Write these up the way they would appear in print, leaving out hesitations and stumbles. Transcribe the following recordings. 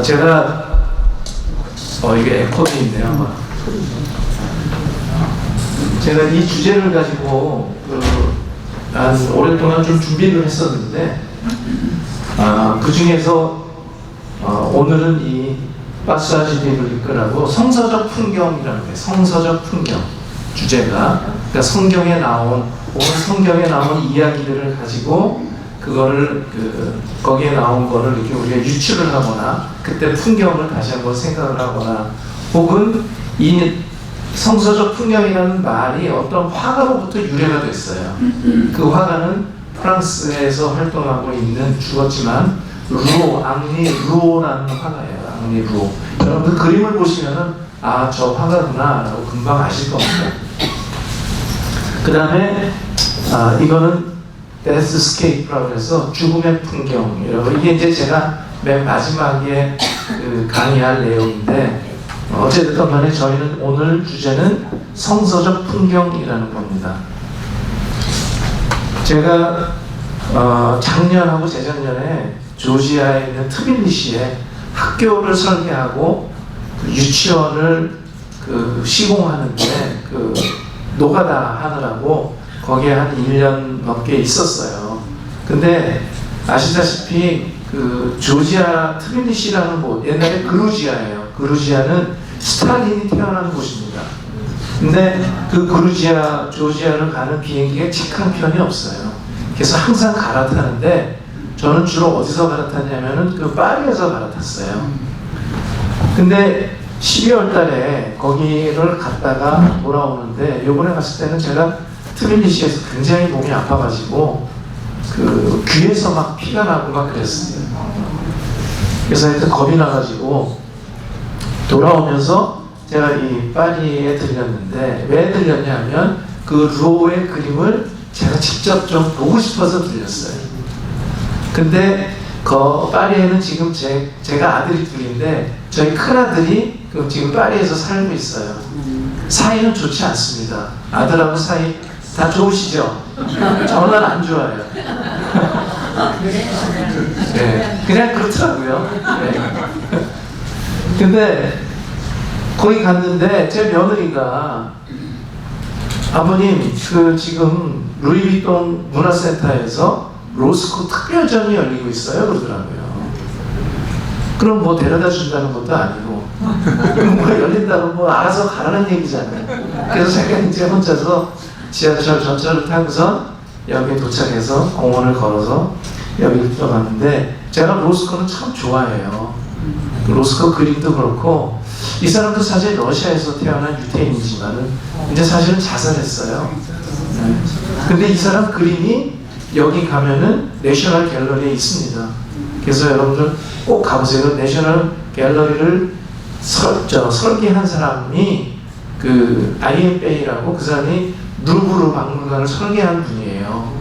제가 이게 에코도 있네요. 아마. 제가 이 주제를 가지고 한 오랫동안 좀 준비를 했었는데 그 중에서 오늘은 이 파사지 비블리크라고 성서적 풍경이라는 거예요. 성서적 풍경 주제가, 그러니까 성경에 나온 이야기들을 가지고 그거를 거기에 나온 거를 이렇게 우리가 유추를 하거나 그때 풍경을 다시 한번 생각을 하거나, 혹은 이 성서적 풍경이라는 말이 어떤 화가로부터 유래가 됐어요. 그 화가는 프랑스에서 활동하고 있는, 죽었지만 앙리 루오라는 화가예요. 앙리 루오. 여러분 그 그림을 보시면은 저 화가구나 라고 금방 아실 겁니다. 그 다음에 이거는 데스스케이프라고 해서 죽음의 풍경이라고, 이게 이제 제가 맨 마지막에 강의할 내용인데, 어쨌든 간에 저희는 오늘 주제는 성서적 풍경이라는 겁니다. 제가 작년하고 재작년에 조지아에 있는 트빌리시에 학교를 설계하고 유치원을 시공하는데 노가다 하느라고 거기에 한 1년 넘게 있었어요. 근데 아시다시피 조지아 트빌리시라는 곳, 옛날에 그루지아예요. 그루지아는 스탈린이 태어난 곳입니다. 근데 조지아를 가는 비행기가 직항편이 없어요. 그래서 항상 갈아타는데, 저는 주로 어디서 갈아탔냐면은 파리에서 갈아탔어요. 근데 12월 달에 거기를 갔다가 돌아오는데, 요번에 갔을 때는 제가 트빌리시에서 굉장히 몸이 아파가지고 귀에서 막 피가 나고 막 그랬어요. 그래서 하여튼 겁이 나가지고 돌아오면서 제가 이 파리에 들렸는데, 왜 들렸냐면 루오의 그림을 제가 직접 좀 보고 싶어서 들렸어요. 근데 파리에는 지금 제가 아들이 둘인데, 저희 큰아들이 지금 파리에서 살고 있어요. 사이는 좋지 않습니다. 아들하고 사이 다 좋으시죠? 저는 안 좋아요. 네, 그냥 그렇더라고요. 네. 근데 거기 갔는데 제 며느리가, 아버님 지금 루이비통 문화센터에서 로스코 특별전이 열리고 있어요 그러더라고요. 그럼 뭐 데려다 준다는 것도 아니고 뭐 열린다고 뭐 알아서 가라는 얘기잖아요. 그래서 제가 이제 혼자서 지하철 전철을 타고서 여기 도착해서 공원을 걸어서 여기를 들어갔는데, 제가 로스코는 참 좋아해요. 로스코 그림도 그렇고, 이 사람도 사실 러시아에서 태어난 유태인이지만은 이제 사실은 자살했어요. 근데 이 사람 그림이 여기 가면은 내셔널 갤러리에 있습니다. 그래서 여러분들 꼭 가보세요. 내셔널 갤러리를 설계한 사람이 아이엠 베이라고, 그 사람이 루브르 박물관을 설계한 분이에요.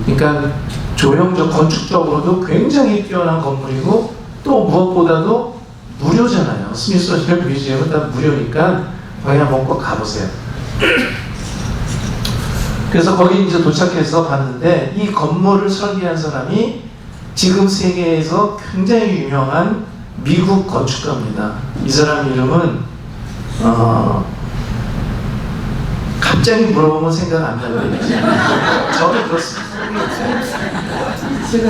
그러니까 조형적, 건축적으로도 굉장히 뛰어난 건물이고, 또 무엇보다도 무료잖아요. 스미소니언 뮤지엄은 다 무료니까 거기 한번 꼭 가보세요. 그래서 거기 이제 도착해서 봤는데, 이 건물을 설계한 사람이 지금 세계에서 굉장히 유명한 미국 건축가입니다. 이 사람 이름은 갑자기 물어보면 생각 안 나거든요. 저도 그렇습니다.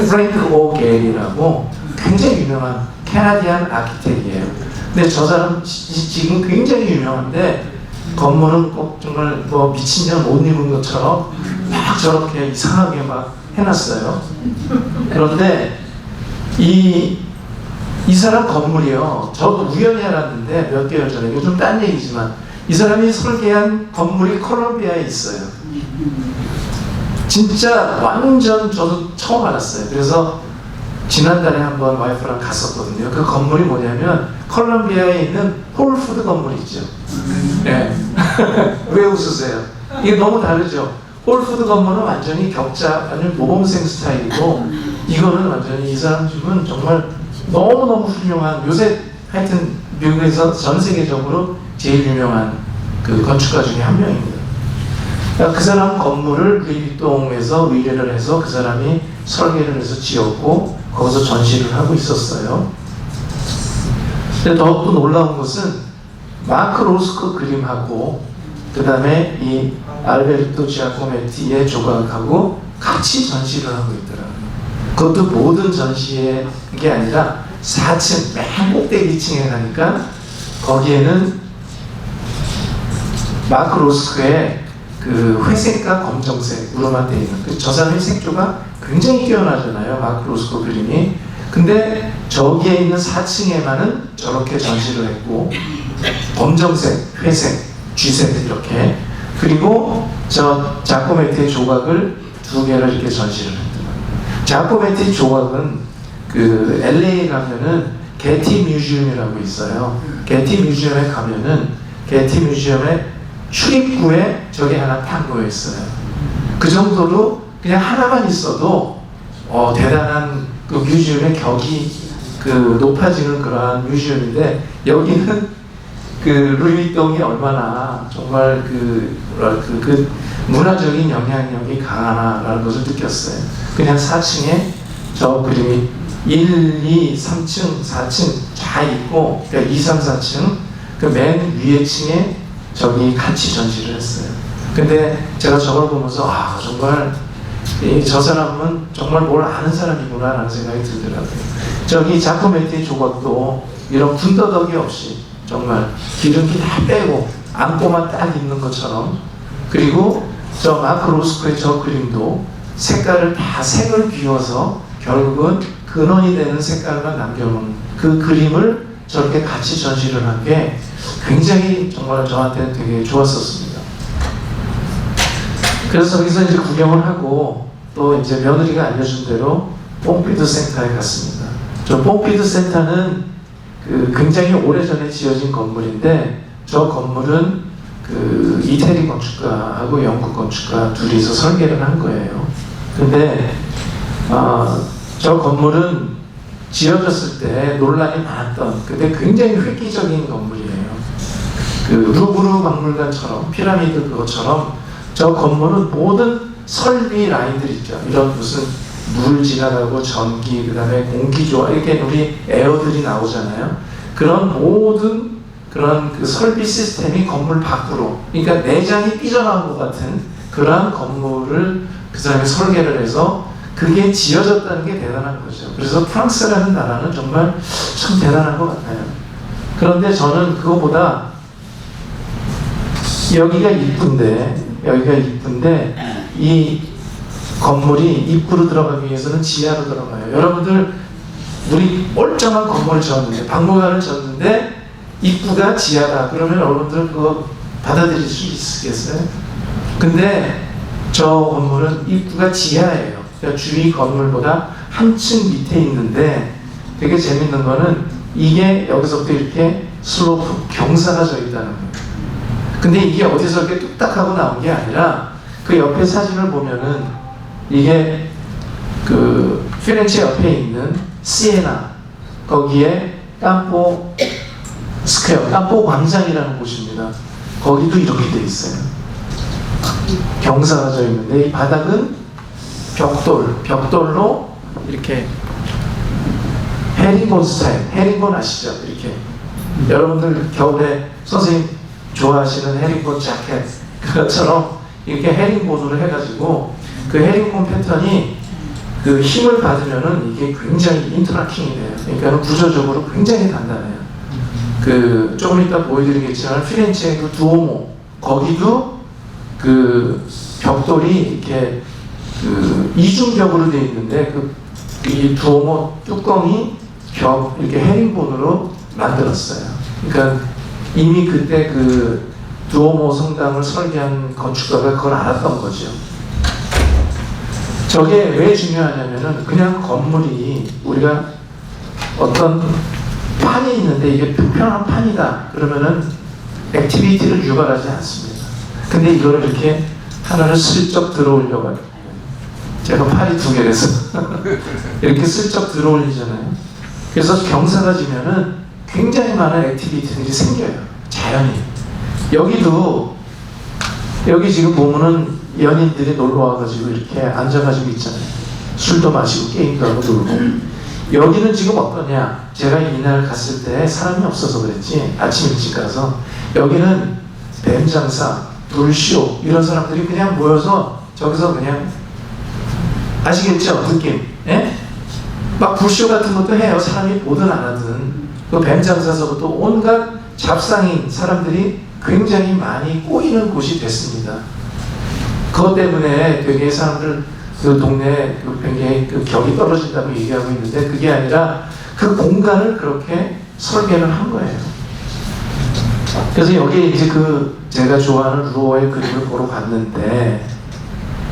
프랭크 오 게리라고 굉장히 유명한 캐나디안 아키텍이에요. 근데 저 사람 지금 굉장히 유명한데, 건물은 꼭 정말 뭐 미친년 옷 입은 것처럼 막 저렇게 이상하게 막 해놨어요. 그런데 이 사람 건물이요, 저도 우연히 알았는데 몇 개월 전에, 이거 좀 딴 얘기지만, 이 사람이 설계한 건물이 콜롬비아에 있어요. 진짜 완전 저도 처음 알았어요. 그래서 지난달에 한번 와이프랑 갔었거든요. 그 건물이 뭐냐면 콜롬비아에 있는 홀푸드 건물 있죠. 네. 왜 웃으세요? 이게 너무 다르죠. 홀푸드 건물은 완전히 완전 모범생 스타일이고, 이거는 완전히 이 사람 집은 정말 너무너무 훌륭한, 요새 하여튼 미국에서 전 세계적으로 제일 유명한 건축가 중에 한 명입니다. 그 사람 건물을 루이비통에서 의뢰를 해서 그 사람이 설계를 해서 지었고 거기서 전시를 하고 있었어요. 근데 더욱더 놀라운 것은 마크 로스코 그림하고 그 다음에 이 알베르토 지아코메티의 조각하고 같이 전시를 하고 있더라고요. 그것도 모든 전시의 게 아니라 4층 맨 꼭대기층에 가니까 거기에는 마크 로스코의 그 회색과 검정색으로만 되어 있는 저 사람의 색조가 굉장히 뛰어나잖아요. 마크 로스코 그림이. 근데 저기에 있는 4층에만은 저렇게 전시를 했고 검정색, 회색, 쥐색 이렇게 그리고 저 자코메티의 조각을 2개를 이렇게 전시를 했더라고요. 자코메티 조각은 그 LA 가면은 게티 뮤지엄이라고 있어요. 게티 뮤지엄에 가면은 게티 뮤지엄의 출입구에 저게 하나 딱 놓여 있어요. 그 정도로 그냥 하나만 있어도 대단한 그 뮤지엄의 격이 그 높아지는 그러한 뮤지엄인데 여기는 그 루이비통이 얼마나 정말 그 문화적인 영향력이 강하나라는 것을 느꼈어요. 그냥 4층에 저 그림이 1, 2, 3층, 4층 다 있고 그러니까 2, 3, 4층 그 맨 위에 층에 저기 같이 전시를 했어요. 근데 제가 저걸 보면서 정말 저 사람은 정말 뭘 아는 사람이구나 라는 생각이 들더라고요. 저기 자코메티 조각도 이런 군더더기 없이 정말 기름기 다 빼고 안고만 딱 있는 것처럼 그리고 저 마크 로스코의 저 그림도 색깔을 다 색을 비워서 결국은 근원이 되는 색깔만 남겨놓은 그 그림을 저렇게 같이 전시를 한 게 굉장히 정말 저한테는 되게 좋았었습니다. 그래서 저기서 이제 구경을 하고 또 이제 며느리가 알려준 대로 뽕피두 센터에 갔습니다. 저 뽕피두 센터는 그 굉장히 오래전에 지어진 건물인데 저 건물은 그 이태리 건축가하고 영국 건축가 둘이서 설계를 한 거예요. 근데 저 건물은 지어졌을 때 논란이 많았던 근데 굉장히 획기적인 건물이에요. 그 루브르 박물관처럼 피라미드 그것처럼 저 건물은 모든 설비 라인들 있죠. 이런 무슨 물 지나가고 전기 그 다음에 공기 조화 이렇게 우리 에어들이 나오잖아요. 그런 모든 그런 그 설비 시스템이 건물 밖으로 그러니까 내장이 삐져나온 것 같은 그러한 건물을 그 사람이 설계를 해서 그게 지어졌다는 게 대단한 거죠. 그래서 프랑스라는 나라는 정말 참 대단한 것 같아요. 그런데 저는 그거보다 여기가 이쁜데 이 건물이 입구로 들어가기 위해서는 지하로 들어가요. 여러분들 우리 멀쩡한 건물을 지었는데 박물관을 지었는데 입구가 지하다. 그러면 여러분들 그거 받아들일 수 있겠어요? 근데 저 건물은 입구가 지하예요. 그러니까 주위 건물보다 한층 밑에 있는데 되게 재밌는 거는 이게 여기서부터 이렇게 슬로프 경사가 져 있다는 거예요. 근데 이게 어디서 이렇게 뚝딱하고 나온 게 아니라 그 옆에 사진을 보면은 이게 그 피렌체 옆에 있는 시에나 거기에 깜포 스퀘어, 깜포 광장이라는 곳입니다. 거기도 이렇게 돼 있어요. 경사가 져 있는데 이 바닥은 벽돌로 이렇게 헤링본 스타일, 헤링본 아시죠? 이렇게 여러분들 겨울에 선생님 좋아하시는 헤링본 자켓 그것처럼 이렇게 헤링본으로 해가지고 그 헤링본 패턴이 그 힘을 받으면은 이게 굉장히 인터라킹이 돼요. 그러니까 구조적으로 굉장히 단단해요. 그 조금 이따 보여드리겠지만 피렌체의 그 두오모 거기도 그 벽돌이 이렇게 그 이중벽으로 되어 있는데 이 두오모 뚜껑이 이렇게 헤링본으로 만들었어요. 그러니까 이미 그때 그 두오모 성당을 설계한 건축가가 그걸 알았던 거죠. 저게 왜 중요하냐면은 그냥 건물이 우리가 어떤 판이 있는데 이게 불편한 판이다 그러면은 액티비티를 유발하지 않습니다. 근데 이거를 이렇게 하나를 슬쩍 들어올려고 해요. 제가 팔이 2개라서 이렇게 슬쩍 들어올리잖아요. 그래서 경사가 지면은 굉장히 많은 액티비티들이 생겨요. 자연히. 여기 지금 보면은 연인들이 놀러 와가지고 이렇게 앉아가지고 있잖아요. 술도 마시고 게임도 하고 놀고. 여기는 지금 어떠냐? 제가 이날 갔을 때 사람이 없어서 그랬지, 아침 일찍 가서. 여기는 뱀장사, 불쇼 이런 사람들이 그냥 모여서 저기서 그냥, 아시겠죠? 느낌. 예? 막 불쇼 같은 것도 해요. 사람이 보든 안 하든. 그 뱀장사서부터 온갖 잡상인 사람들이 굉장히 많이 꼬이는 곳이 됐습니다. 그것 때문에 되게 사람들 그 동네에 굉장히 그 격이 떨어진다고 얘기하고 있는데, 그게 아니라 그 공간을 그렇게 설계를 한 거예요. 그래서 여기에 이제 그 제가 좋아하는 루어의 그림을 보러 갔는데,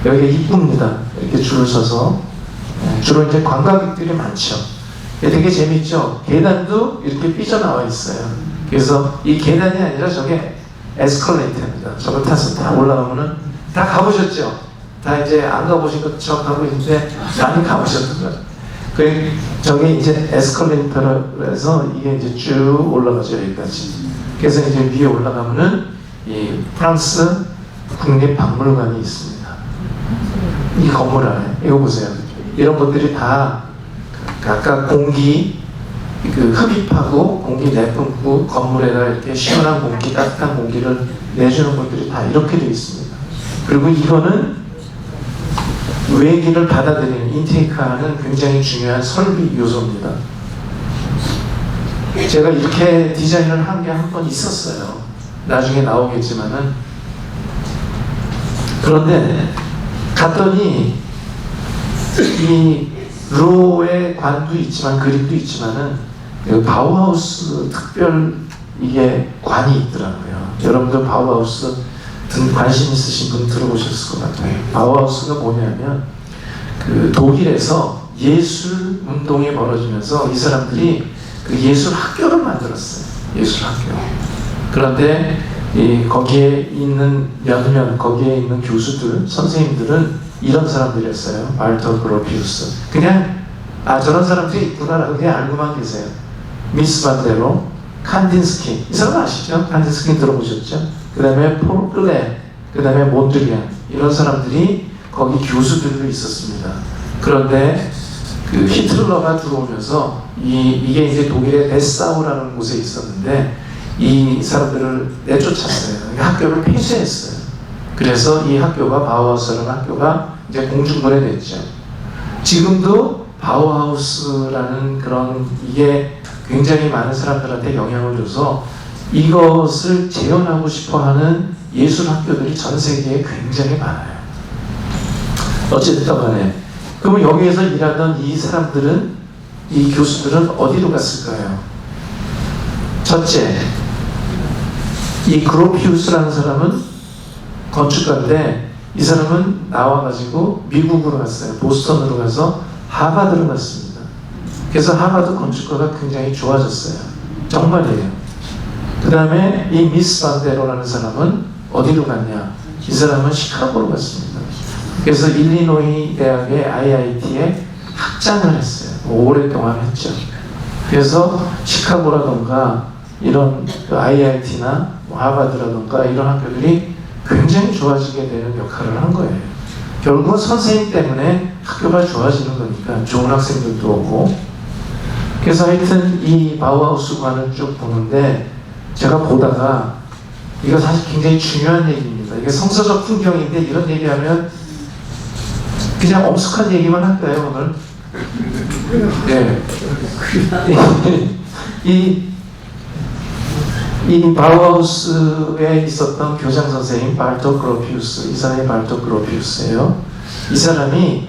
여기가 이쁩니다. 이렇게 줄을 서서. 주로 이제 관광객들이 많죠. 되게 재밌죠. 계단도 이렇게 삐져나와 있어요. 그래서 이 계단이 아니라 저게 에스컬레이터입니다. 저걸 타서 다 올라가면은, 다 가보셨죠? 다 이제 안 가보신 것처럼 하고 있는데 많이 가보셨던 거예요. 그 저게 이제 에스컬레이터로 해서 이게 이제 쭉 올라가죠, 여기까지. 그래서 이제 위에 올라가면은 이 프랑스 국립박물관이 있습니다. 이 건물 안에 이거 보세요. 이런 것들이 다 각각 공기 그 흡입하고 공기 내뿜고 건물에다 이렇게 시원한 공기, 따뜻한 공기를 내주는 것들이 다 이렇게 되어 있습니다. 그리고 이거는 외기를 받아들이는, 인테이크하는 굉장히 중요한 설비 요소입니다. 제가 이렇게 디자인을 한 게 한 번 있었어요. 나중에 나오겠지만은. 그런데 갔더니 이 루오의 관도 있지만 그림도 있지만은 바우하우스 특별 이게 관이 있더라고요. 여러분들 바우하우스 관심 있으신 분 들어보셨을 것 같아요. 바우하우스가 뭐냐면 그 독일에서 예술 운동이 벌어지면서 이 사람들이 그 예술 학교를 만들었어요. 예술 학교. 그런데 거기에 있는 몇몇 거기에 있는 교수들, 선생님들은 이런 사람들이었어요. 말터 그로피우스. 그냥 저런 사람들이 있구나라고 그냥 알고만 계세요. 미스 반데로, 칸딘스키. 이 사람 아시죠? 칸딘스키 들어보셨죠? 그 다음에 폴 클레, 그 다음에 몬드리안. 이런 사람들이 거기 교수들도 있었습니다. 그런데 그 히틀러가 들어오면서 이게 이제 독일의 데사우라는 곳에 있었는데 이 사람들을 내쫓았어요. 학교를 폐쇄했어요. 그래서 이 학교가 바우하우스라는 학교가 이제 공중분해 됐죠. 지금도 바우하우스라는 그런 이게 굉장히 많은 사람들한테 영향을 줘서 이것을 재현하고 싶어하는 예술 학교들이 전 세계에 굉장히 많아요. 어쨌든 간에 그럼 여기에서 일하던 이 사람들은, 이 교수들은 어디로 갔을까요? 첫째, 이 그로피우스라는 사람은 건축가인데 이 사람은 나와가지고 미국으로 갔어요. 보스턴으로 가서 하버드로 갔습니다. 그래서 하버드 건축가가 굉장히 좋아졌어요. 정말이에요. 그 다음에 이 미스 반데로라는 사람은 어디로 갔냐? 이 사람은 시카고로 갔습니다. 그래서 일리노이 대학의 IIT에 학장을 했어요. 오랫동안 했죠. 그래서 시카고라던가 이런 IIT나 하버드라던가 이런 학교들이 굉장히 좋아지게 되는 역할을 한 거예요. 결국은 선생님 때문에 학교가 좋아지는 거니까 좋은 학생들도 오고. 그래서 하여튼 이 바우하우스관을 쭉 보는데 제가 보다가 이거 사실 굉장히 중요한 얘기입니다. 이게 성서적 풍경인데 이런 얘기하면 그냥 엄숙한 얘기만 할까요 오늘? 네. 이 바우하우스에 있었던 교장 선생님 발토 그로피우스, 이 사람이 발토 그로피우스예요. 이 사람이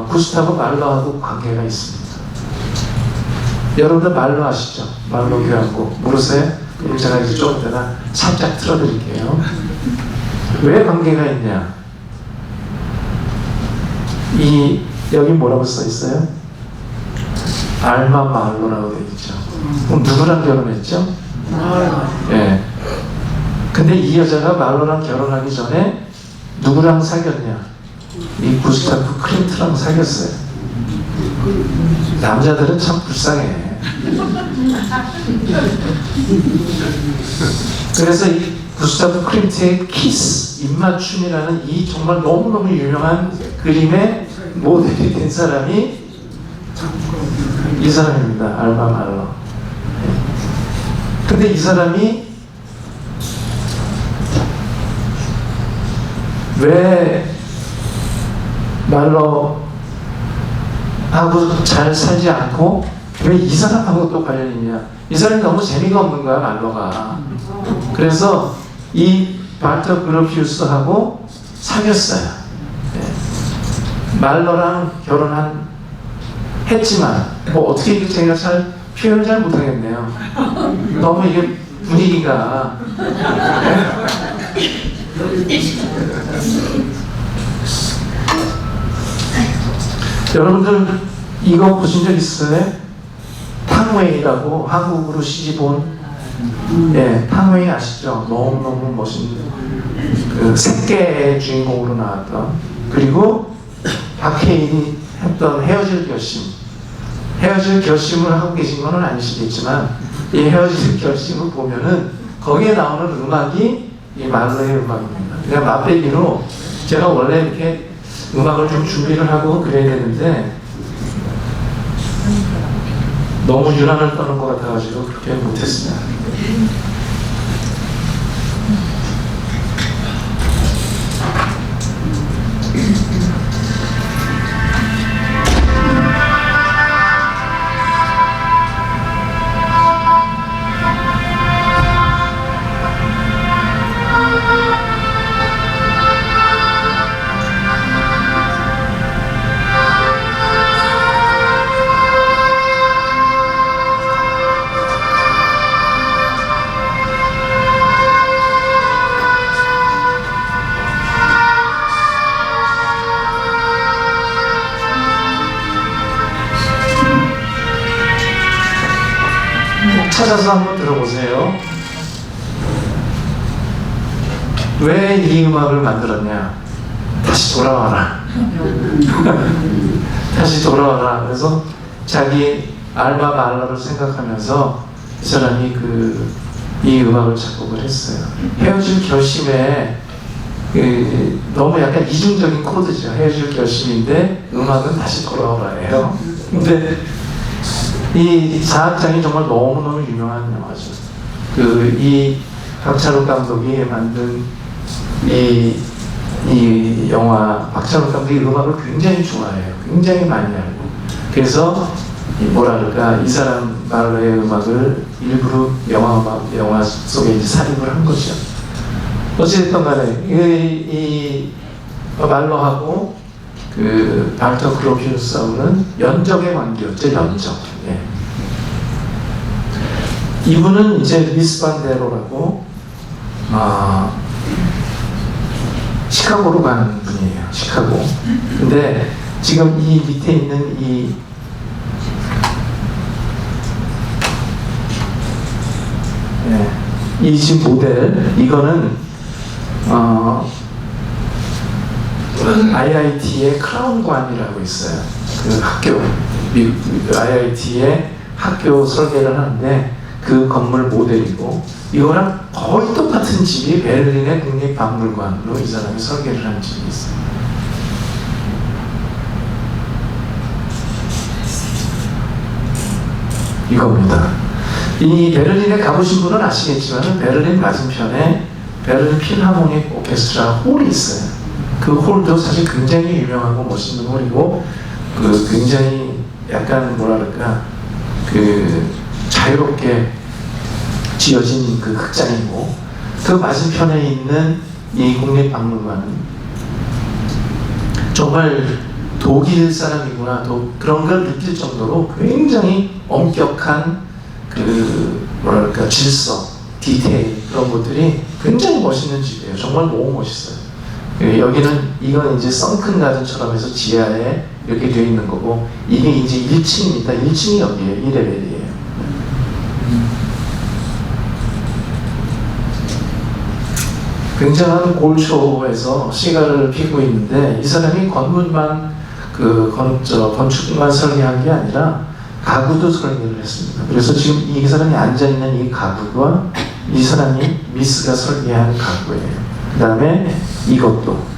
구스타브 말러하고 관계가 있습니다. 여러분들 말러 아시죠? 말러 교향곡 모르세요? 그럼 제가 이제 조금 이따가 살짝 틀어드릴게요. 왜 관계가 있냐? 여기 뭐라고 써 있어요? 알마 말로라고 되어 있죠. 그럼 누구랑 결혼했죠? 예. 근데 이 여자가 말로랑 결혼하기 전에 누구랑 사귀었냐? 이 구스타프 클린트랑 사귀었어요. 남자들은 참 불쌍해. 그래서 구스타프 클림트의 키스, 입맞춤이라는 이 정말 너무너무 유명한 그림의 모델이 된 사람이 이 사람입니다. 알바 말러. 근데 이 사람이 왜 말러하고 잘 살지 않고 왜 이 사람하고 또 관련이 있냐? 이 사람이 너무 재미가 없는 거야, 말러가. 그래서 이 발터 그로피우스하고 사귀었어요. 네. 말러랑 했지만 뭐 어떻게 제가 잘 표현을 잘 못하겠네요. 너무 이게 분위기가 여러분들 이거 보신 적 있어요? 탕웨이라고 한국으로 시집 온 탕웨이 아시죠? 너무너무 멋있는 그 새끼의 주인공으로 나왔던, 그리고 박해일이 했던 헤어질 결심을 하고 계신 건 아니시겠지만 이 헤어질 결심을 보면은 거기에 나오는 음악이 이 말러의 음악입니다. 그냥 맛배기로 제가 원래 이렇게 음악을 좀 준비를 하고 그래야 되는데 너무 유난을 떠는 것 같아가지고 그렇게 못했습니다. 찾아서 한번 들어보세요. 왜 이 음악을 만들었냐? 다시 돌아와라. 다시 돌아와라. 그래서 자기 알마 말러를 생각하면서 이 사람이 이 음악을 작곡을 했어요. 헤어질 결심에 너무 약간 이중적인 코드죠. 헤어질 결심인데 음악은 다시 돌아오라예요. 근데 이 4악장이 정말 너무너무 유명한 영화죠. 이 박찬욱 감독이 만든 이 영화, 박찬욱 감독이 음악을 굉장히 좋아해요. 굉장히 많이 알고. 그래서 이 사람 말러의 음악을 일부러 영화 속에 이제 삽입을 한 거죠. 어찌됐든 간에 이 말러하고 발터 그로피우스하고는 연적의 관계였죠. 연적. 예. 이분은 이제 리스 반데로라고 시카고로 가는 분이에요. 시카고. 근데 지금 이 밑에 있는 이 지금 모델, 이거는 IIT의 크라운관이라고 있어요. 그 학교, IIT의 학교 설계를 하는데 그 건물 모델이고, 이거랑 거의 똑같은 집이 베를린의 국립박물관으로 이 사람이 설계를 한 집이 있어요. 이겁니다. 이 베를린에 가보신 분은 아시겠지만 베를린 맞은편에 베를린 필하모닉 오케스트라 홀이 있어요. 그 홀도 사실 굉장히 유명하고 멋있는 홀이고, 굉장히 약간 자유롭게 지어진 그 극장이고, 그 맞은편에 있는 이 국립박물관은 정말 독일 사람이구나, 또 그런 걸 느낄 정도로 굉장히 엄격한 질서, 디테일, 그런 것들이 굉장히 멋있는 집이에요. 정말 너무 멋있어요. 이건 이제 썬큰 가든처럼 해서 지하에 이렇게 되어 있는 거고, 이게 이제 1층입니다. 1층이 여기에요. 1레벨이에요. 굉장한 골초에서 시가를 피고 있는데, 이 사람이 건물만 건축만 설계한 게 아니라 가구도 설계를 했습니다. 그래서 지금 이 사람이 앉아있는 이 가구가 이 사람이 미스가 설계한 가구예요. 그 다음에 이것도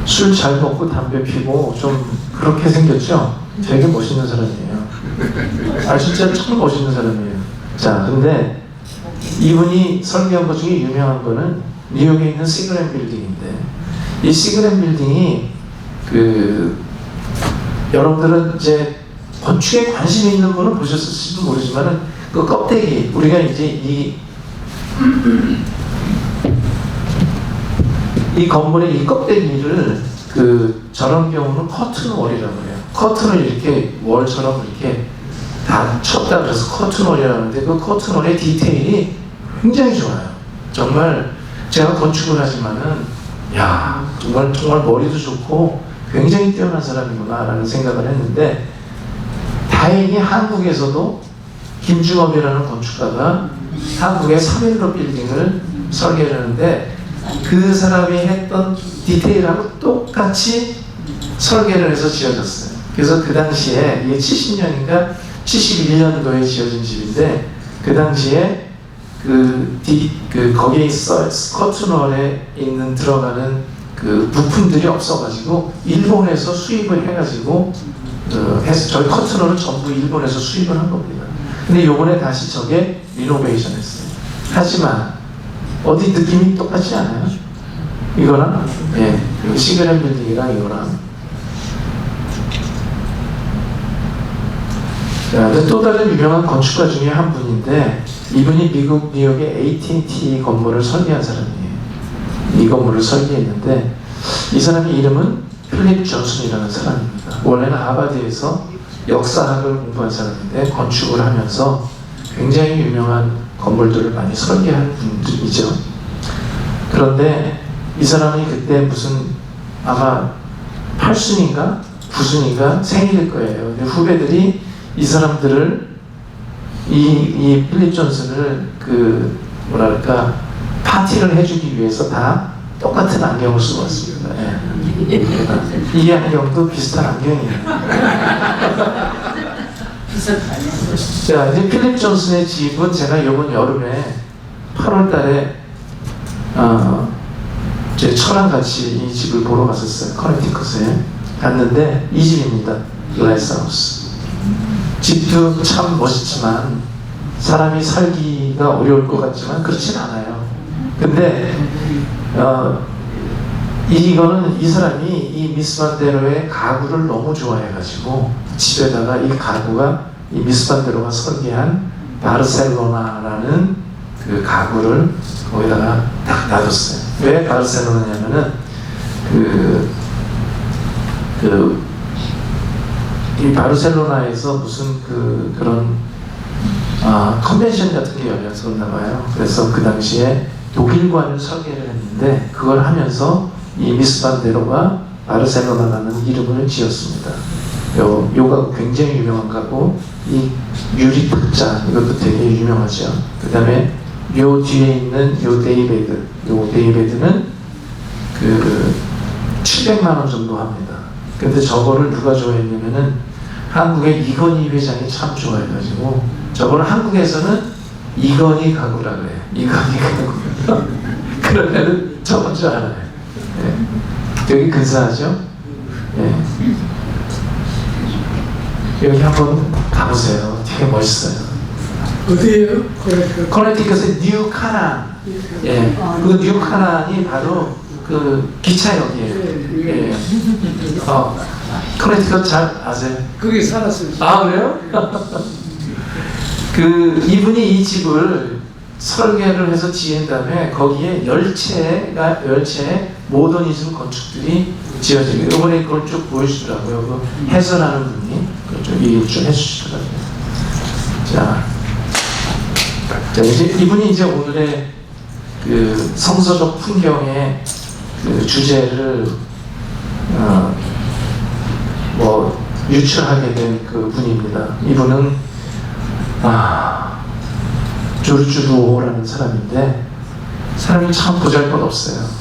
술 잘 먹고 담배 피고 좀 그렇게 생겼죠? 되게 멋있는 사람이에요. 진짜 참 멋있는 사람이에요. 자, 근데 이분이 설계한 것 중에 유명한 거는 뉴욕에 있는 시그램 빌딩인데, 이 시그램 빌딩이 여러분들은 이제 건축에 관심이 있는 분은 보셨을지도 모르지만은 그 껍데기, 우리가 이제 이 건물의 이 껍데기를 저런 경우는 커튼월이라고 해요. 커튼을 이렇게 월처럼 이렇게 다 쳤다 그래서 커튼월이라고 하는데, 그 커튼월의 디테일이 굉장히 좋아요. 정말 제가 건축을 하지만은 정말 머리도 좋고 굉장히 뛰어난 사람이구나 라는 생각을 했는데, 다행히 한국에서도 김중업이라는 건축가가 한국의 3일로 빌딩을 설계를 하는데, 그 사람이 했던 디테일하고 똑같이 설계를 해서 지어졌어요. 그래서 그 당시에 이게 70년인가 71년도에 지어진 집인데, 그 당시에 거기에 커튼월에 들어가는 부품들이 없어가지고 일본에서 수입을 해가지고 저희 커튼월은 전부 일본에서 수입을 한 겁니다. 근데 요번에 다시 저게 리노베이션 했어요. 하지만 어디 느낌이 똑같지 않아요? 이거랑 시그램 빌딩이랑 이거랑. 자, 또 다른 유명한 건축가 중에 한 분인데, 이분이 미국 뉴욕의 AT&T 건물을 설계한 사람이에요. 이 건물을 설계했는데, 이 사람의 이름은 필립 존슨이라는 사람입니다. 원래는 하버드에서 역사학을 공부한 사람인데, 건축을 하면서 굉장히 유명한 건물들을 많이 설계한 분이죠. 그런데 이 사람이 그때 무슨 아마 8순인가 9순인가 생일일 거예요. 근데 후배들이 이 사람들을 이 필립 존슨을 파티를 해주기 위해서 다 똑같은 안경을 쓰고 왔습니다. 이 안경도 비슷한 안경이에요. 자, 이제 필립 존슨의 집은 제가 이번 여름에 8월 달에 제 처랑 같이 이 집을 보러 갔었어요. 커네티컷에 갔는데 이 집입니다. 글래스하우스. 집도 참 멋있지만 사람이 살기가 어려울 것 같지만 그렇진 않아요. 근데 이거는 이 사람이 이 미스 반데로의 가구를 너무 좋아해가지고 집에다가 이 가구가 이 미스 반데로가 설계한 바르셀로나라는 가구를 거기다가 딱 놔뒀어요. 왜 바르셀로나냐면은 이 바르셀로나에서 무슨 그런 컨벤션 같은 게 열렸었나 봐요. 그래서 그 당시에 독일관을 설계를 했는데, 그걸 하면서 이 미스 반데로가 바르셀로나라는 이름을 지었습니다. 요가 굉장히 유명한 가구, 이 유리 탁자 이것도 되게 유명하죠. 그 다음에 요 뒤에 있는 요 데이베드는 700만 원 정도 합니다. 근데 저거를 누가 좋아했냐면은 한국의 이건희 회장이 참 좋아해가지고 저거는 한국에서는 이건희 가구라 그래요. 이건희 가구. 그러면은 저건 줄 알아요. 되게 근사하죠? 여기 한번 가보세요. 되게 멋있어요. 어디에요? 커네티컷의 뉴카난. 그 뉴카난이 바로 그 기차역이에요. 커네티컷 잘 아세요? 거기 살았어요. 그래요? 이분이 이 집을 설계를 해서 지은 다음에 거기에 열체의 모더니즘 건축들이 지어지고, 이번에 그걸 쭉 보여주더라고요. 그 해설하는 분이 좀 얘기를 좀 해주시더라고요. 자, 이제 이분이 이제 오늘의 성서적 풍경의 주제를 유출하게 된 분입니다. 이분은 조르주 루오라는 사람인데, 사람이 참 보잘것없어요.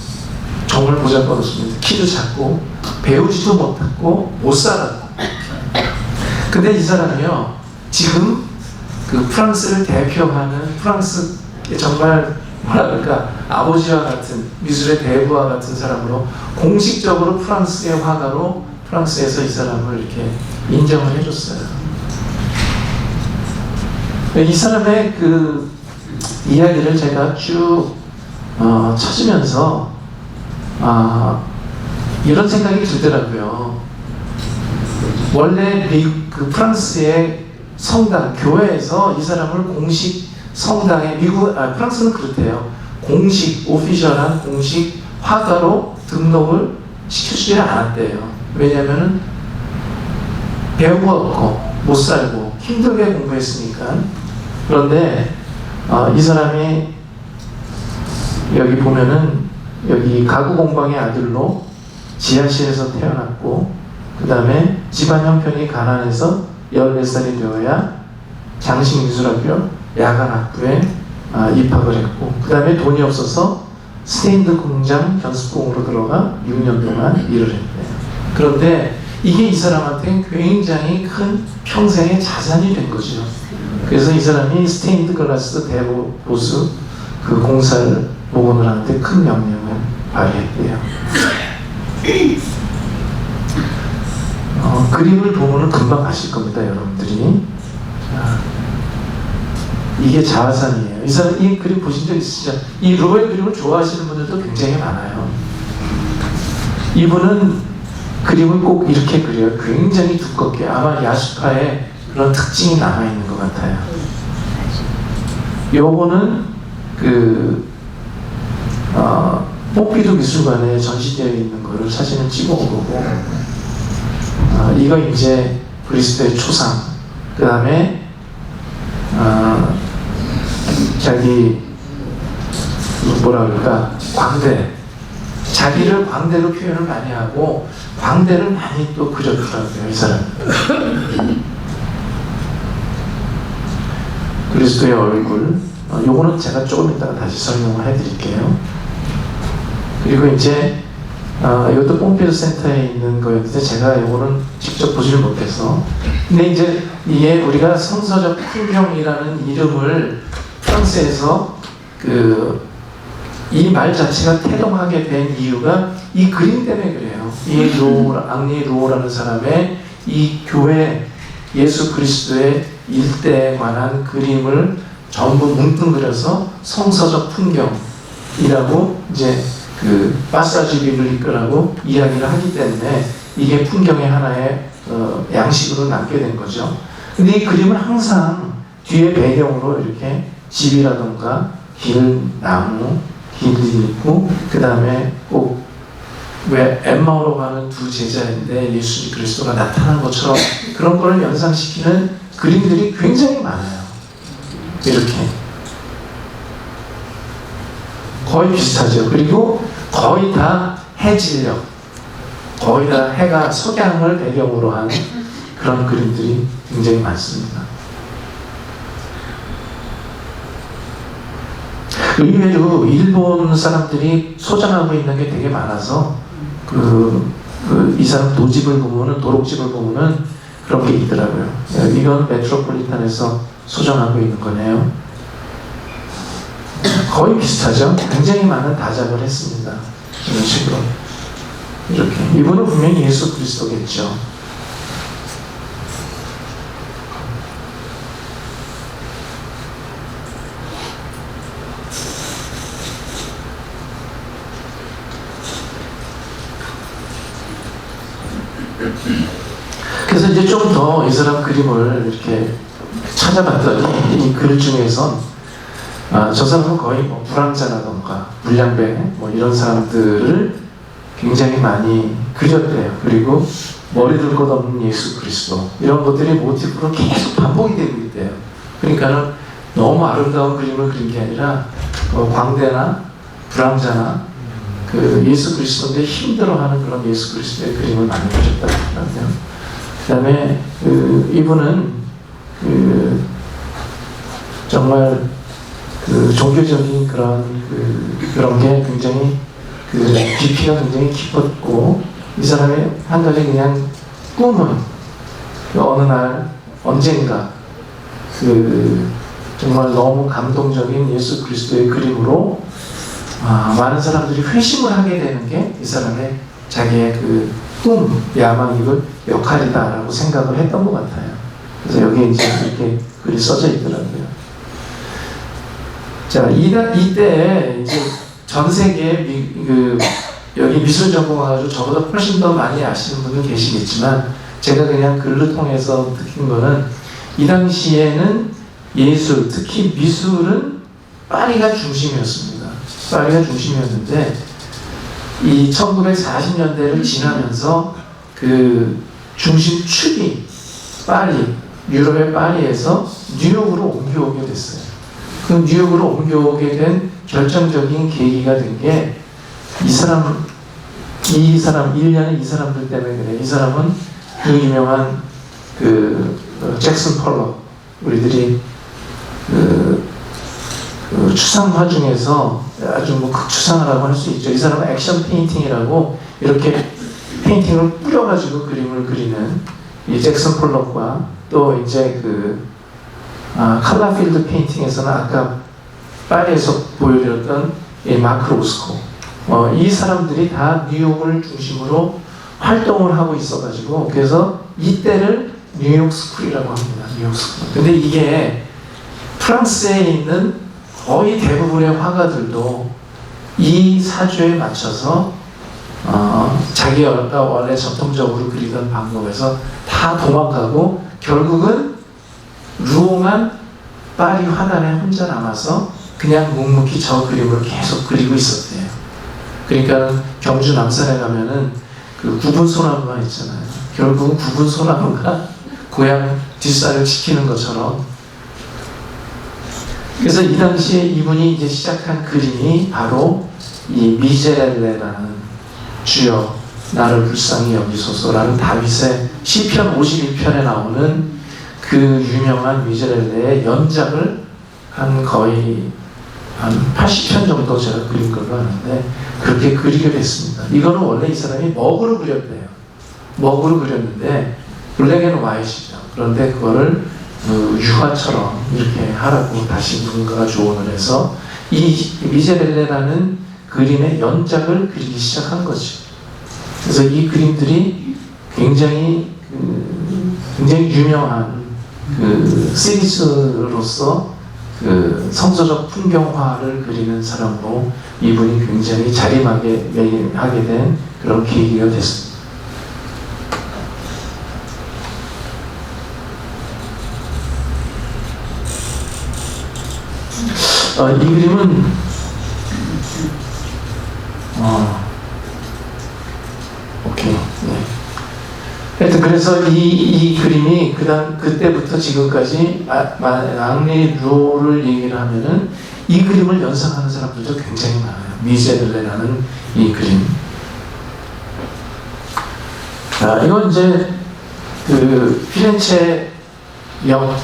정말 보잘것없습니다. 키도 작고 배우지도 못했고 못 살았고. 근데 이 사람이요, 지금 그 프랑스를 대표하는 프랑스 정말 뭐라 그럴까 아버지와 같은 미술의 대부와 같은 사람으로 공식적으로 프랑스의 화가로 프랑스에서 이 사람을 이렇게 인정을 해줬어요. 이 사람의 그 이야기를 제가 쭉 찾으면서 이런 생각이 들더라고요. 원래 그 프랑스의 성당, 교회에서 이 사람을 공식 성당에 프랑스는 그렇대요. 공식, 오피셜한 공식 화가로 등록을 시켜주지 않았대요. 왜냐하면 배우가 없고 못 살고 힘들게 공부했으니까. 그런데 이 사람이 여기 보면은 여기 가구 공방의 아들로 지하실에서 태어났고, 그 다음에 집안 형편이 가난해서 14살이 되어야 장식미술학교 야간학부에 입학을 했고, 그 다음에 돈이 없어서 스테인드 공장 견습공으로 들어가 6년 동안 일을 했대요. 그런데 이게 이 사람한테 굉장히 큰 평생의 자산이 된 거죠. 그래서 이 사람이 스테인드 글라스 대보수 그 공사를 복원을 하는데 큰 영향을 발휘했대요. 그림을 보면 금방 아실 겁니다, 여러분들이. 이게 자화상이에요. 이 사람 이 그림 보신 적 있으시죠? 이 루벨 그림을 좋아하시는 분들도 굉장히 많아요. 이분은 그림을 꼭 이렇게 그려요. 굉장히 두껍게. 아마 야수파의 그런 특징이 남아있는 것 같아요. 요거는 뽀피두 미술관에 전시되어 있는 거를 사진을 찍어온 거고, 이거 이제 그리스도의 초상, 그 다음에 자기 뭐라 그럴까, 광대, 자기를 광대로 표현을 많이 하고 광대를 많이 또 그려주더라고요, 이 사람. 그리스도의 얼굴, 요거는 제가 조금 이따가 다시 설명을 해드릴게요. 그리고 이제 이것도 pompidu 센터에 있는 거였는데 제가 요거는 직접 보지를 못해서, 근데 이제 이게 우리가 성서적 풍경이라는 이름을 프랑스에서 이 말 자체가 태동하게 된 이유가 이 그림 때문에 그래요. 이 앙리 루오라는 사람의 이 교회 예수 그리스도의 일대에 관한 그림을 전부 뭉뚱그려서 성서적 풍경이라고 이제 파사지 비블리크라고 이야기를 하기 때문에 이게 풍경의 하나의 양식으로 남게 된 거죠. 근데 이 그림은 항상 뒤에 배경으로 이렇게 집이라던가 길, 나무, 길이 있고, 그 다음에 꼭 왜 엠마오로 가는 두 제자인데 예수 그리스도가 나타난 것처럼 그런 걸 연상시키는 그림들이 굉장히 많아요. 이렇게 거의 비슷하죠. 그리고 거의 다 해질녘, 거의 다 해가 석양을 배경으로 한 그런 그림들이 굉장히 많습니다. 의외로 일본 사람들이 소장하고 있는 게 되게 많아서 이 사람 도집을 보면은, 도록집을 보면은 그런 게 있더라고요. 이건 메트로폴리탄에서 소장하고 있는 거네요. 거의 비슷하죠. 굉장히 많은 다작을 했습니다. 이런 식으로. 이렇게. 이분은 분명히 예수 그리스도겠죠. 그래서 이제 좀 더 이 사람 그림을 이렇게 찾아봤더니 이 글 중에선 저 사람은 거의 뭐 불황자라던가 불량배 뭐 이런 사람들을 굉장히 많이 그렸대요. 그리고 머리 둘 것 없는 예수 그리스도, 이런 것들이 모티프로 계속 반복이 되고 있대요. 그러니까는 너무 아름다운 그림을 그린 게 아니라 광대나 불황자나 예수 그리스도인데 힘들어하는 그런 예수 그리스도의 그림을 많이 그렸다고 하더라고요. 그 다음에 이분은 정말 종교적인 그런 게 굉장히 깊이가 굉장히 깊었고, 이 사람의 한 가지 그냥 꿈은 어느 날 언젠가 정말 너무 감동적인 예수 그리스도의 그림으로 많은 사람들이 회심을 하게 되는 게 이 사람의 자기의 꿈, 야망이고 역할이다라고 생각을 했던 것 같아요. 그래서 여기에 이제 이렇게 글이 써져 있더라고요. 자, 이때 이제 전 세계에 여기 미술 전공하고 저보다 훨씬 더 많이 아시는 분은 계시겠지만 제가 그냥 글을 통해서 느낀 거는 이 당시에는 예술, 특히 미술은 파리가 중심이었습니다. 파리가 중심이었는데 이 1940년대를 지나면서 중심축이 파리, 유럽의 파리에서 뉴욕으로 옮겨오게 됐어요. 그 뉴욕으로 옮겨오게 된 결정적인 계기가 된 게 일련의 이 사람들 때문에 그래요. 이 사람은 유명한 잭슨 폴록, 우리들이 추상화 중에서 아주 극추상화라고 할 수 있죠. 이 사람은 액션 페인팅이라고 이렇게 페인팅을 뿌려가지고 그림을 그리는 이 잭슨 폴록과 또 이제 칼라필드 페인팅에서는 아까 파리에서 보여드렸던 이 마크 로스코, 이 사람들이 다 뉴욕을 중심으로 활동을 하고 있어가지고 그래서 이때를 뉴욕 스쿨이라고 합니다. 뉴욕 스쿨. 근데 이게 프랑스에 있는 거의 대부분의 화가들도 이 사주에 맞춰서 자기가 원래 전통적으로 그리던 방법에서 다 도망가고 결국은 루옹한 파리 화단에 혼자 남아서 그냥 묵묵히 저 그림을 계속 그리고 있었대요. 그러니까 경주 남산에 가면은 구분 소나무가 있잖아요. 결국은 구분 소나무가 고향 뒷산을 지키는 것처럼. 그래서 이 당시에 이분이 이제 시작한 그림이 바로 이 미제렐레라는 주여 나를 불쌍히 여기소서라는 다윗의 시편 51편에 나오는 그 유명한 미제렐레의 연작을 거의 한 80편 정도 제가 그린 걸로 아는데 그렇게 그리게 됐습니다. 이거는 원래 이 사람이 먹으로 그렸대요. 먹으로 그렸는데 블랙 앤 화이트죠. 그런데 그거를 유화처럼 이렇게 하라고 다시 누군가가 조언을 해서 이 미제렐레라는 그림의 연작을 그리기 시작한 거죠. 그래서 이 그림들이 굉장히 유명한 시리즈로서 성서적 풍경화를 그리는 사람으로 이분이 굉장히 자림하게 하게 된 그런 계기가 됐습니다. 이 그림은 오케이. 네. 하여튼 그래서 이 그림이 그때부터 지금까지 앙리 르오를 얘기를 하면은 이 그림을 연상하는 사람들도 굉장히 많아요. 미제렐레라는 이 그림. 이건 이제 피렌체 역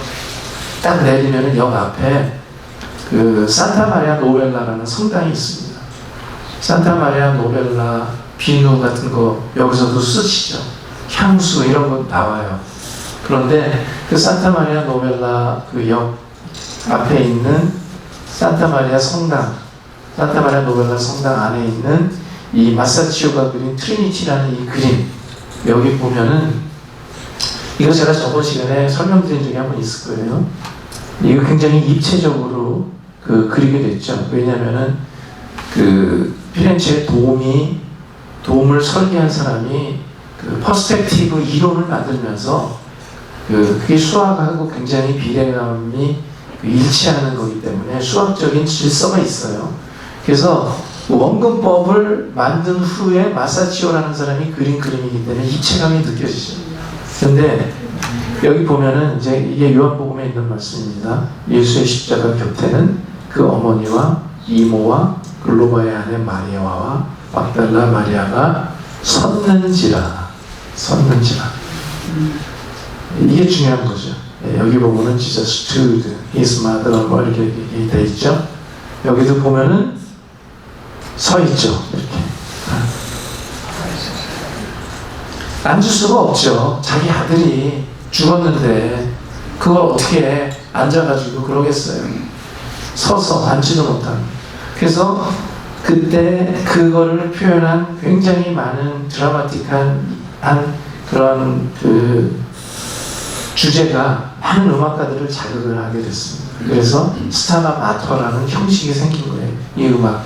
딱 내리면은 역 앞에 산타 마리아 노벨라라는 성당이 있습니다. 산타 마리아 노벨라 비누 같은 거 여기서도 쓰시죠. 향수 이런 거 나와요. 그런데 산타 마리아 노벨라 역 앞에 있는 산타 마리아 노벨라 성당 안에 있는 이 마사치오가 그린 트리니티라는 이 그림, 여기 보면은 이거 제가 저번 시간에 설명드린 적이 한 번 있을 거예요. 이거 굉장히 입체적으로 그리게 됐죠. 왜냐면은 피렌체의 도움을 설계한 사람이 퍼스펙티브 이론을 만들면서 그게 수학하고 굉장히 비례감이 일치하는 거기 때문에 수학적인 질서가 있어요. 그래서 원근법을 만든 후에 마사치오라는 사람이 그린 그림이기 때문에 입체감이 느껴지죠. 그런데 여기 보면은 이제 이게 요한복음에 있는 말씀입니다. 예수의 십자가 곁에는 그 어머니와 이모와 글로바의 아내 마리아와 막달라 마리아가 섰는지라. 이게 중요한 거죠. 여기 보면은 Jesus stood, his mother 뭐 이렇게 돼 있죠. 여기도 보면은 서 있죠. 이렇게 앉을 수가 없죠. 자기 아들이 죽었는데 그걸 어떻게 앉아가지고 그러겠어요. 서서 앉지도 못하고. 그래서 그때 그거를 표현한 굉장히 많은 드라마틱한 그런 그 주제가 많은 음악가들을 자극을 하게 됐습니다. 그래서 스타바 마터라는 형식이 생긴 거예요. 이 음악.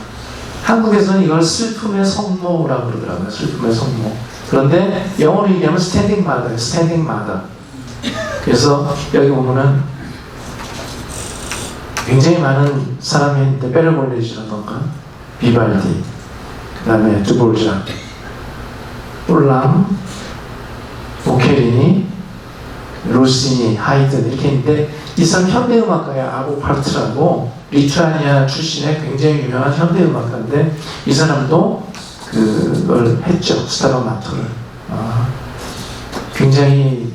한국에서는 이걸 슬픔의 성모라고 그러더라고요. 슬픔의 성모. 그런데 영어로 얘기하면 스탠딩 마더예요. 스탠딩 마더. 그래서 여기 보면은 굉장히 많은 사람이 있는데 베르골레지라던가 비발디, 그 다음에 드볼작, 폴람, 보케리니, 로시니, 하이든 이렇게 있는데 이 사람 현대음악가의 아보 파르트라고 리투아니아 출신의 굉장히 유명한 현대음악가인데 이 사람도 그걸 했죠. 스타바 마터를. 굉장히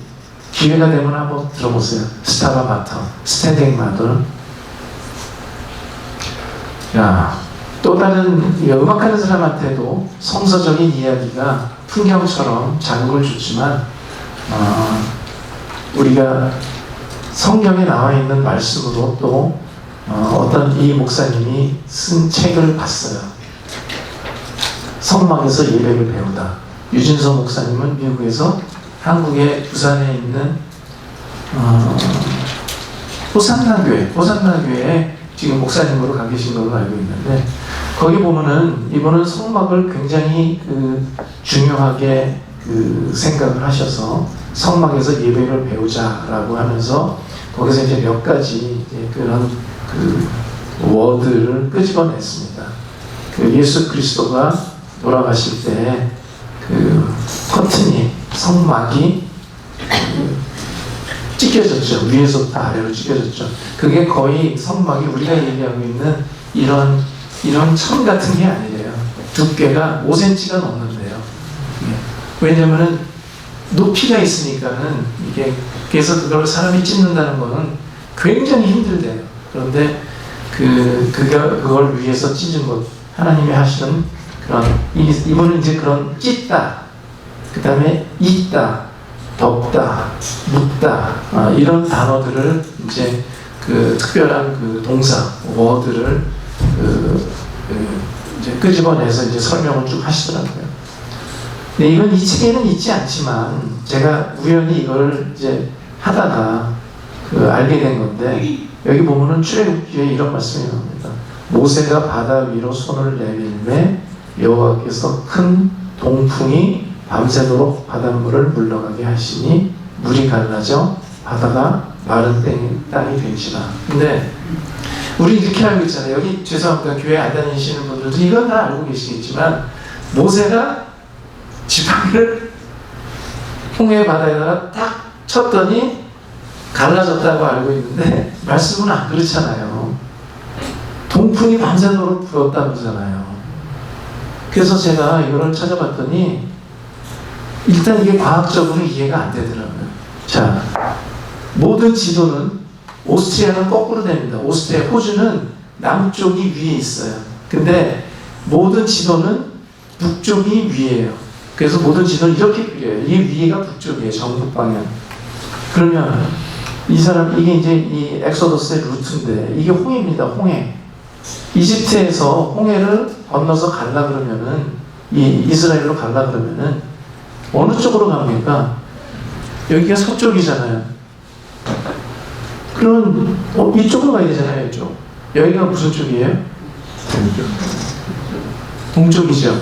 기회가 되면 한번 들어보세요. 스타바 마터, 스탠딩 마더. 또 다른 음악하는 사람한테도 성서적인 이야기가 풍경처럼 자극을 주지만 우리가 성경에 나와 있는 말씀으로 또 어떤 이 목사님이 쓴 책을 봤어요. 성막에서 예배를 배우다. 유진서 목사님은 미국에서 한국의 부산에 있는 호산나교회에 지금 목사님으로 가 계신 걸로 알고 있는데 거기 보면은 이분은 성막을 굉장히 중요하게 생각을 하셔서 성막에서 예배를 배우자라고 하면서 거기서 이제 몇 가지 그런 워드를 끄집어냈습니다. 예수 그리스도가 돌아가실 때 커튼이 성막이 찢겨졌죠. 위에서부터 아래로 찢겨졌죠. 그게 거의 성막이 우리가 얘기하고 있는 이런 천 같은 게 아니에요. 두께가 5cm가 넘는데요. 왜냐면은 높이가 있으니까는 이게 그래서 그걸 사람이 찢는다는 거는 굉장히 힘들대요. 그런데 그걸 위해서 찢은 것 하나님이 하시는 그런 이분은 이제 그런 찢다, 그 다음에 잊다, 덮다, 묻다 이런 단어들을 이제 특별한 동사 워드를 이제 끄집어내서 이제 설명을 쭉 하시더라고요. 근데 이건 이 책에는 있지 않지만 제가 우연히 이걸 이제 하다가 알게 된 건데 여기 보면은 출애굽기에 이런 말씀이 나옵니다. 모세가 바다 위로 손을 내밀매 여호와께서 큰 동풍이 밤새도록 바닷물을 물러가게 하시니 물이 갈라져 바다가 마른 땅이 된지라. 근데 우리 이렇게 알고 있잖아요. 여기 죄송합니다. 교회 안 다니시는 분들도 이건 다 알고 계시겠지만 모세가 지팡이를 홍해 바다에다가 딱 쳤더니 갈라졌다고 알고 있는데 말씀은 안 그렇잖아요. 동풍이 밤새도록 불었다는 거잖아요. 그래서 제가 이거를 찾아봤더니 일단 이게 과학적으로 이해가 안 되더라고요. 자, 모든 지도는 오스트리아는 거꾸로 됩니다. 오스트리아, 호주는 남쪽이 위에 있어요. 근데 모든 지도는 북쪽이 위에요. 그래서 모든 지도는 이렇게 그려요. 이 위에가 북쪽이에요. 정북 방향. 그러면 이 사람 이게 이제 이 엑소더스의 루트인데 이게 홍해입니다. 홍해. 이집트에서 홍해를 건너서 갈라 그러면은 이 이스라엘로 갈라 그러면은 어느 쪽으로 갑니까? 여기가 서쪽이잖아요. 그럼 이쪽으로 가야 되잖아요. 이쪽. 여기가 무슨 쪽이에요? 동쪽이죠.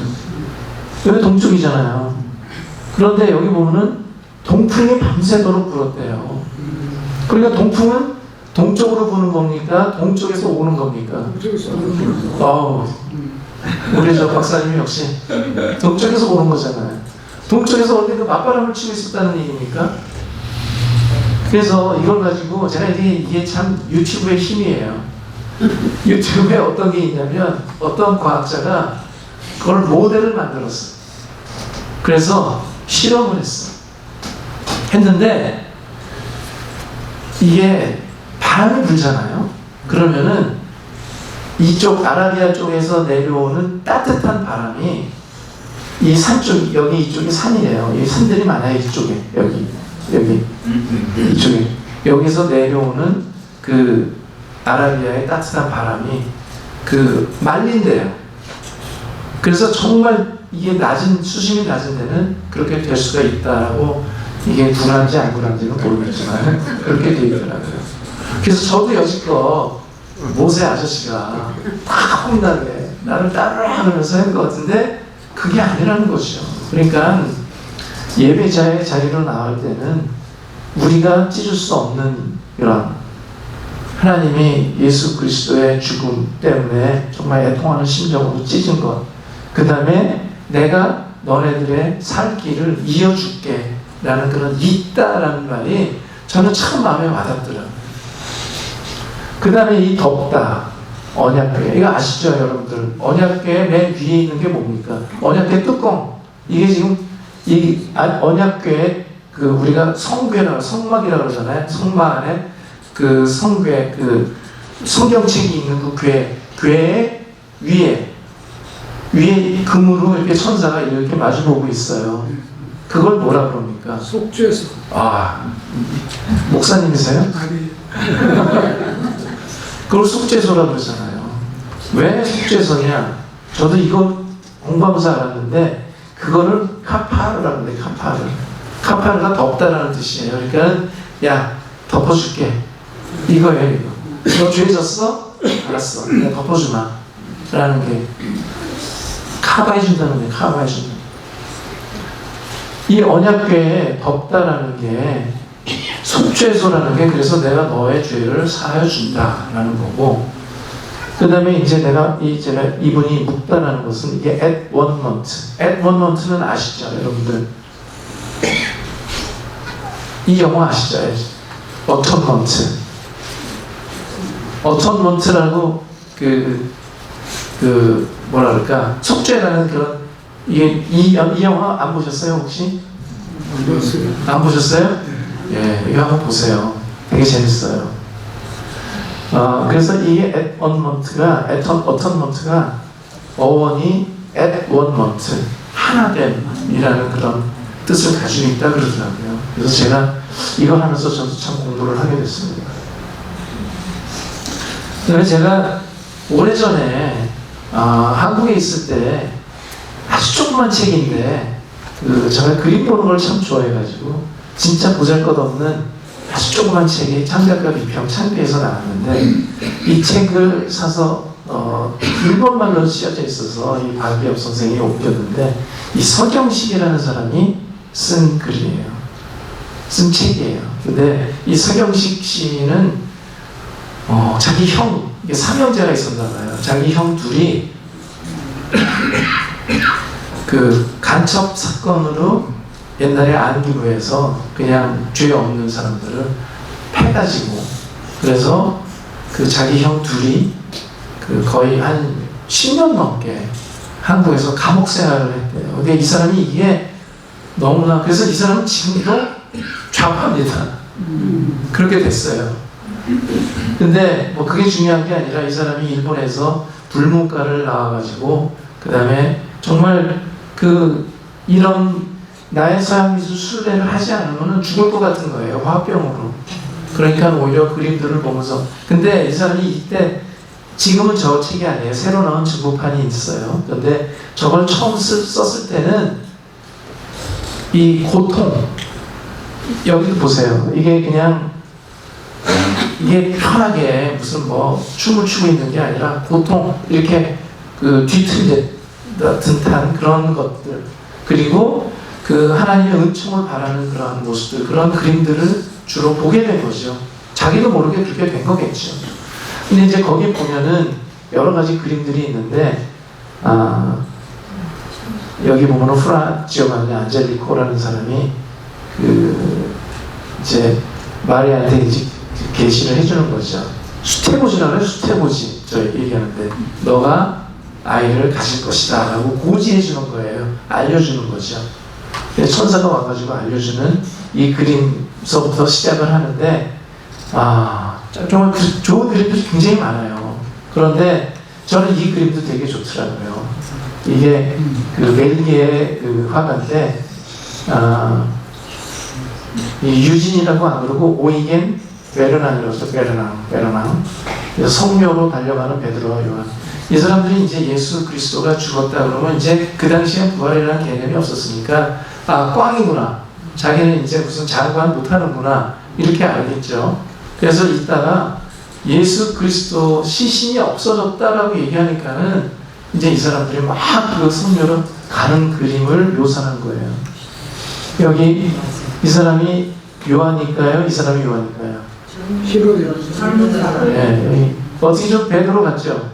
여기 동쪽이잖아요. 그런데 여기 보면은 동풍이 밤새도록 불었대요. 그러니까 동풍은 동쪽으로 부는 겁니까? 동쪽에서 오는 겁니까? 우리 저 박사님이 역시 동쪽에서 오는 거잖아요. 동쪽에서 올 때 그 맞바람을 치고 있었다는 얘기입니까? 그래서 이걸 가지고 제가 이게 참 유튜브의 힘이에요. 유튜브에 어떤 게 있냐면 어떤 과학자가 그걸 모델을 만들었어. 그래서 실험을 했어. 했는데 이게 바람이 불잖아요. 그러면은 이쪽 아라비아 쪽에서 내려오는 따뜻한 바람이 이 산 쪽, 여기 이쪽이 산이에요. 이 산들이 많아요. 이쪽에, 이쪽에. 여기서 내려오는 그 아라비아의 따뜻한 바람이 그 말린대요. 그래서 정말 이게 수심이 낮은 데는 그렇게 될 수가 있다라고, 이게 굴한지 안 굴한지는 모르겠지만 그렇게 되어 있더라고요. 그래서 저도 여지껏 모세 아저씨가 다 혼나게 나를 따르라 하면서 한 것 같은데 그게 아니라는 거죠. 그러니까 예배자의 자리로 나올 때는 우리가 찢을 수 없는 이런, 하나님이 예수 그리스도의 죽음 때문에 정말 애통하는 심정으로 찢은 것, 그 다음에 내가 너네들의 살 길을 이어줄게 라는 그런 있다라는 말이 저는 참 마음에 와닿더라고요. 그 다음에 이 덥다, 언약궤, 이거 아시죠 여러분들? 언약궤 맨 위에 있는 게 뭡니까? 언약궤 뚜껑. 이게 지금 이 언약궤, 그 우리가 성궤라고, 성막이라고 그러잖아요. 성막 안에 그 성궤, 그 성경책이 있는 그 궤의 위에 금으로 이렇게 천사가 이렇게 마주보고 있어요. 그걸 뭐라 그럽니까? 속죄소. 아, 목사님이세요? 아니, 그걸 속죄소라 그러잖아요. 왜 속죄소냐? 저도 이거 공부하면서 알았는데 그거를 카파르라고 하는데, 카파르가 덮다라는 뜻이에요. 그러니까 야, 덮어줄게. 이거예요. 이거. 너 죄 졌어? 알았어. 내가 덮어주마 라는 게 커버해준다는 거예요. 커버해준다. 이 언약궤에 덮다라는 게, 속죄소라는 게, 그래서 내가 너의 죄를 사하여준다라는 거고, 그 다음에 이제 이분이 묵다라는 것은 이게 at one month. at one month는 아시죠, 여러분들? 이 영어 아시죠? autumn month. autumn month라고 뭐라 그럴까? 속죄라는 그런, 이 영화 안 보셨어요, 혹시? 안 보셨어요? 예, 이거 한번 보세요. 되게 재밌어요. 그래서 이게 at one month가, autumn month가 어원이 at one month, 하나됨이라는 그런 뜻을 가지고 있다 그러더라고요. 그래서 제가 이걸 하면서 저도 참 공부를 하게 됐습니다. 그래서 제가 오래전에 한국에 있을 때 아주 조그만 책인데, 제가 그림 보는 걸 참 좋아해가지고 진짜 보잘것없는 아주 조그만 책이 창작가 비평 창비에서 나왔는데, 이 책을 사서 일본말로 쓰여져 있어서 이 박이엽 선생이 옮겼는데, 이 서경식이라는 사람이 쓴 글이에요. 쓴 책이에요. 근데 이 서경식 씨는 자기 형, 이게 삼형제가 있었나 봐요. 자기 형 둘이 그 간첩 사건으로 옛날에 안기부에서 그냥 죄 없는 사람들을 패가지고, 그래서 그 자기 형 둘이 그 거의 한 10년 넘게 한국에서 감옥 생활을 했대요. 근데 이 사람이 이게 너무나, 그래서 이 사람은 지금도 좌파입니다. 그렇게 됐어요. 근데 뭐 그게 중요한 게 아니라, 이 사람이 일본에서 불문과를 나와가지고 그 다음에 정말 이런 나의 서양 미술 순례를 하지 않으면 죽을 것 같은 거예요. 화병으로. 그러니까 오히려 그림들을 보면서, 근데 이 사람이 이때, 지금은 저 책이 아니에요. 새로 나온 중고판이 있어요. 근데 저걸 처음 썼을 때는 이 고통, 여기 보세요. 이게 그냥 이게 편하게 무슨 뭐 춤을 추고 있는 게 아니라 고통, 이렇게 듯한 그런 것들, 그리고 하나님의 은총을 바라는 그런 모습들, 그런 그림들을 주로 보게 된 거죠. 자기도 모르게 그렇게 된 거겠죠. 근데 이제 거기 보면은 여러 가지 그림들이 있는데, 여기 보면은 프라 지오반니 안젤리코라는 사람이 이제 마리아한테 이제 계시를 해주는 거죠. 수태고지라고 해요. 수태고지. 저 얘기하는데, 너가 아이를 가질 것이다 라고 고지해 주는 거예요. 알려주는 거죠. 천사가 와가지고 알려주는 이 그림서부터 시작을 하는데, 정말 좋은 그림들이 굉장히 많아요. 그런데 저는 이 그림도 되게 좋더라고요. 이게 벨기에 화가인데, 이 유진이라고 안 그러고 오이겐 베르난이로서 베르난. 그래서 성묘로 달려가는 베드로와 요한. 이 사람들이 이제 예수 그리스도가 죽었다 그러면 이제 그 당시엔 부활이라는 개념이 없었으니까 아, 꽝이구나. 자기는 이제 무슨 장관 못하는구나. 이렇게 알겠죠. 그래서 이따가 예수 그리스도 시신이 없어졌다라고 얘기하니까는 이제 이 사람들이 막 그 성묘로 가는 그림을 묘사하는 거예요. 여기 이 사람이 요한일까요? 이 사람이 요한일까요? 히로데요. 네, 여기 어떻게 좀 베드로 같죠?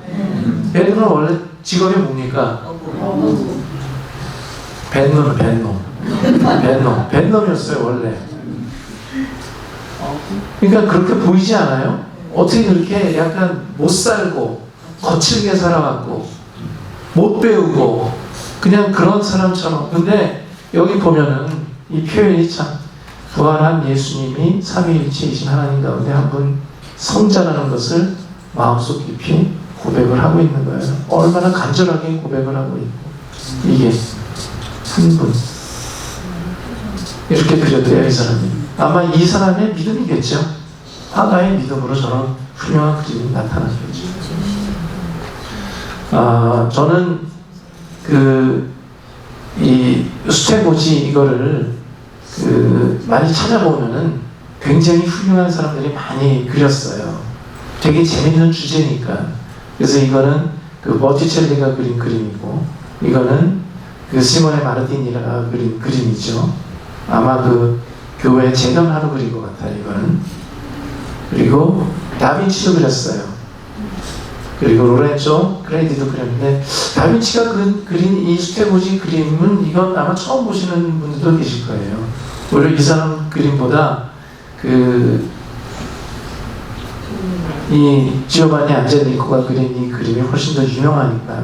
베드로는 원래 직업이 뭡니까? 벤놈이었어요 원래. 그러니까 그렇게 보이지 않아요? 어떻게 그렇게 약간 못 살고 거칠게 살아왔고 못 배우고 그냥 그런 사람처럼. 근데 여기 보면은 이 표현이 참 부활한 예수님이 삼위일체이신 하나님 가운데 한 분 성자라는 것을 마음속 깊이 고백을 하고 있는 거예요. 얼마나 간절하게 고백을 하고 있고 이게 한 분 이렇게 그려드려요. 이 사람이 아마 이 사람의 믿음이겠죠. 화가의 믿음으로 저런 훌륭한 그림이 나타난 거죠. 저는 이 수채고지 이거를 많이 찾아보면은 굉장히 훌륭한 사람들이 많이 그렸어요. 되게 재밌는 주제니까. 그래서 이거는 버티첼리가 그린 그림이고, 이거는 시모네 마르티니가 그린 그림이죠. 아마 교회 재건하러 그린 것 같아요, 이거는. 그리고 다빈치도 그렸어요. 그리고 로렌조 크레디도 그렸는데, 다빈치가 그린 이 수채고지 그림은 이건 아마 처음 보시는 분들도 계실 거예요. 오히려 이 사람 그림보다 이 지오바니 안젤리코가 그린 이 그림이 훨씬 더 유명하니까.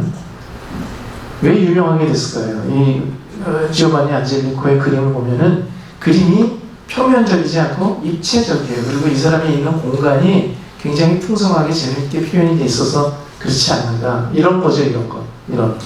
왜 유명하게 됐을까요? 이 지오바니 안젤리코의 그림을 보면은 그림이 표면적이지 않고 입체적이에요. 그리고 이 사람이 있는 공간이 굉장히 풍성하게 재밌게 표현이 돼 있어서 그렇지 않는가. 이런 거죠, 이런 거. 이런.